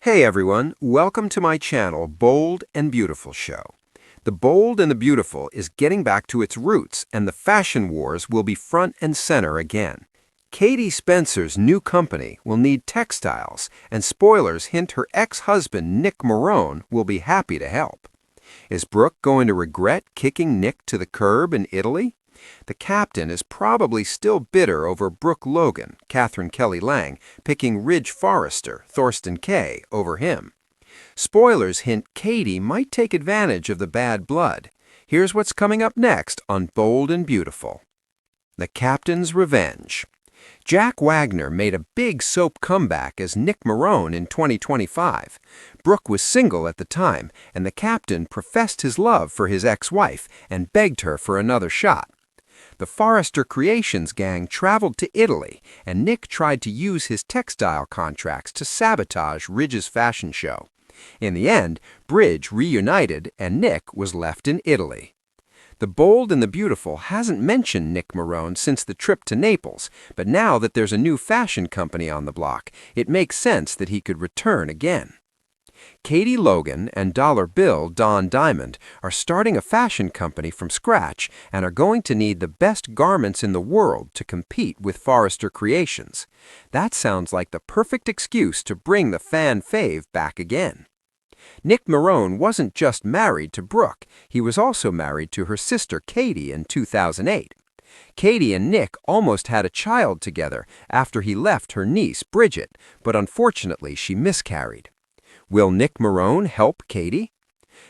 Hey everyone, welcome to my channel, Bold and Beautiful Show. The Bold and the Beautiful is getting back to its roots, and the fashion wars will be front and center again. Katie Spencer's new company will need textiles, and spoilers hint her ex-husband Nick Marone will be happy to help. Is Brooke going to regret kicking Nick to the curb in Italy? The captain is probably still bitter over Brooke Logan, Catherine Kelly Lang, picking Ridge Forrester, Thorsten Kaye, over him. Spoilers hint Katie might take advantage of the bad blood. Here's what's coming up next on Bold and Beautiful. The Captain's Revenge. Jack Wagner made a big soap comeback as Nick Marone in 2025. Brooke was single at the time, and the captain professed his love for his ex-wife and begged her for another shot. The Forrester Creations gang traveled to Italy, and Nick tried to use his textile contracts to sabotage Ridge's fashion show. In the end, Ridge reunited and Nick was left in Italy. The Bold and the Beautiful hasn't mentioned Nick Marone since the trip to Naples, but now that there's a new fashion company on the block, it makes sense that he could return again. Katie Logan and Dollar Bill Don Diamond are starting a fashion company from scratch and are going to need the best garments in the world to compete with Forrester Creations. That sounds like the perfect excuse to bring the fan fave back again. Nick Marone wasn't just married to Brooke, he was also married to her sister Katie in 2008. Katie and Nick almost had a child together after he left her niece Bridget, but unfortunately she miscarried. Will Nick Marone help Katie?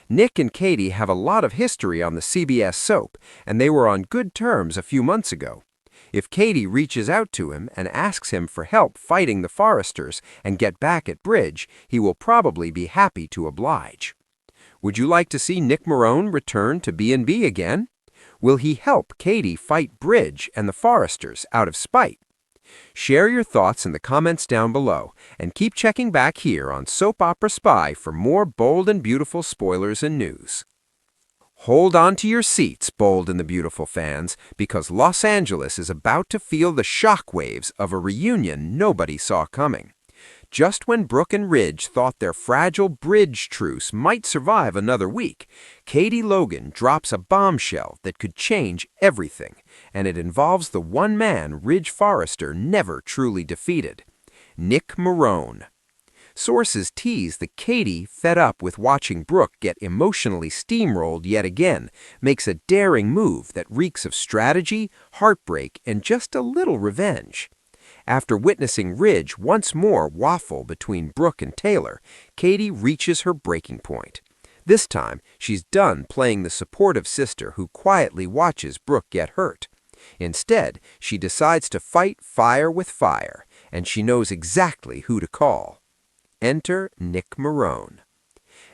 Nick and Katie have a lot of history on the CBS soap, and they were on good terms a few months ago. If Katie reaches out to him and asks him for help fighting the Forresters and get back at Bridge, he will probably be happy to oblige. Would you like to see Nick Marone return to B&B again? Will he help Katie fight Bridge and the Forresters out of spite? Share your thoughts in the comments down below, and keep checking back here on Soap Opera Spy for more bold and beautiful spoilers and news. Hold on to your seats, Bold and the Beautiful fans, because Los Angeles is about to feel the shockwaves of a reunion nobody saw coming. Just when Brooke and Ridge thought their fragile bridge truce might survive another week, Katie Logan drops a bombshell that could change everything, and it involves the one man Ridge Forrester never truly defeated, Nick Marone. Sources tease that Katie, fed up with watching Brooke get emotionally steamrolled yet again, makes a daring move that reeks of strategy, heartbreak, and just a little revenge. After witnessing Ridge once more waffle between Brooke and Taylor, Katie reaches her breaking point. This time, she's done playing the supportive sister who quietly watches Brooke get hurt. Instead, she decides to fight fire with fire, and she knows exactly who to call. Enter Nick Marone.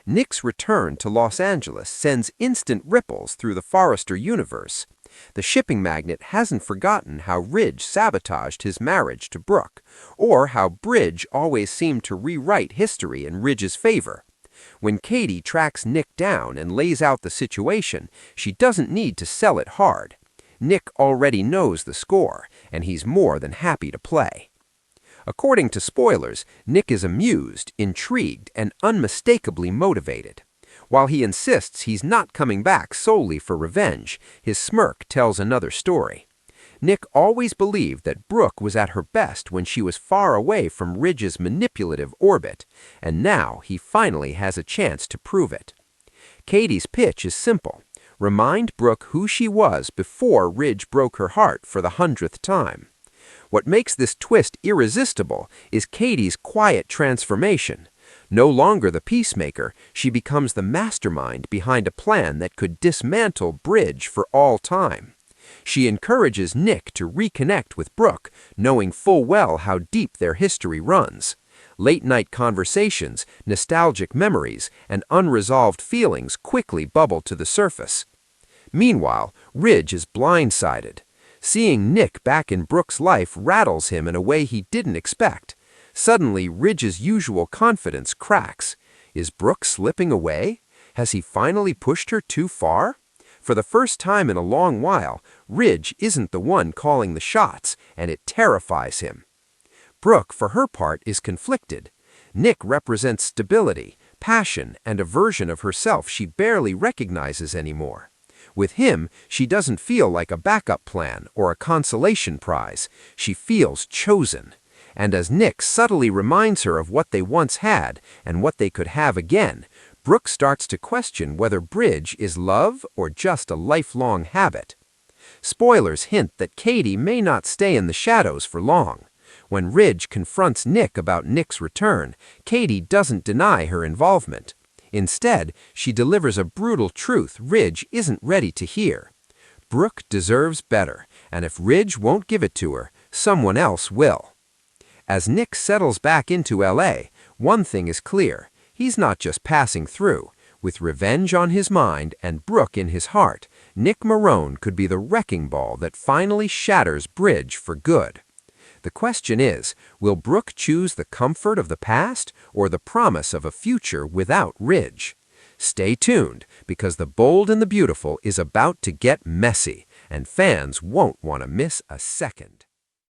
Nick's return to Los Angeles sends instant ripples through the Forrester universe. The shipping magnate hasn't forgotten how Ridge sabotaged his marriage to Brooke, or how Bridge always seemed to rewrite history in Ridge's favor. When Katie tracks Nick down and lays out the situation, she doesn't need to sell it hard. Nick already knows the score, and he's more than happy to play. According to spoilers, Nick is amused, intrigued, and unmistakably motivated. While he insists he's not coming back solely for revenge, his smirk tells another story. Nick always believed that Brooke was at her best when she was far away from Ridge's manipulative orbit, and now he finally has a chance to prove it. Katie's pitch is simple. Remind Brooke who she was before Ridge broke her heart for the 100th time. What makes this twist irresistible is Katie's quiet transformation. No longer the peacemaker, she becomes the mastermind behind a plan that could dismantle Bridge for all time. She encourages Nick to reconnect with Brooke, knowing full well how deep their history runs. Late-night conversations, nostalgic memories, and unresolved feelings quickly bubble to the surface. Meanwhile, Ridge is blindsided. Seeing Nick back in Brooke's life rattles him in a way he didn't expect. Suddenly, Ridge's usual confidence cracks. Is Brooke slipping away? Has he finally pushed her too far? For the first time in a long while, Ridge isn't the one calling the shots, and it terrifies him. Brooke, for her part, is conflicted. Nick represents stability, passion, and a version of herself she barely recognizes anymore. With him, she doesn't feel like a backup plan or a consolation prize. She feels chosen. And as Nick subtly reminds her of what they once had and what they could have again, Brooke starts to question whether bridge is love or just a lifelong habit. Spoilers hint that Katie may not stay in the shadows for long. When Ridge confronts Nick about Nick's return, Katie doesn't deny her involvement. Instead, she delivers a brutal truth Ridge isn't ready to hear. Brooke deserves better, and if Ridge won't give it to her, someone else will. As Nick settles back into LA, one thing is clear. He's not just passing through. With revenge on his mind and Brooke in his heart, Nick Marone could be the wrecking ball that finally shatters Bridge for good. The question is, will Brooke choose the comfort of the past or the promise of a future without Ridge? Stay tuned, because The Bold and the Beautiful is about to get messy, and fans won't want to miss a second.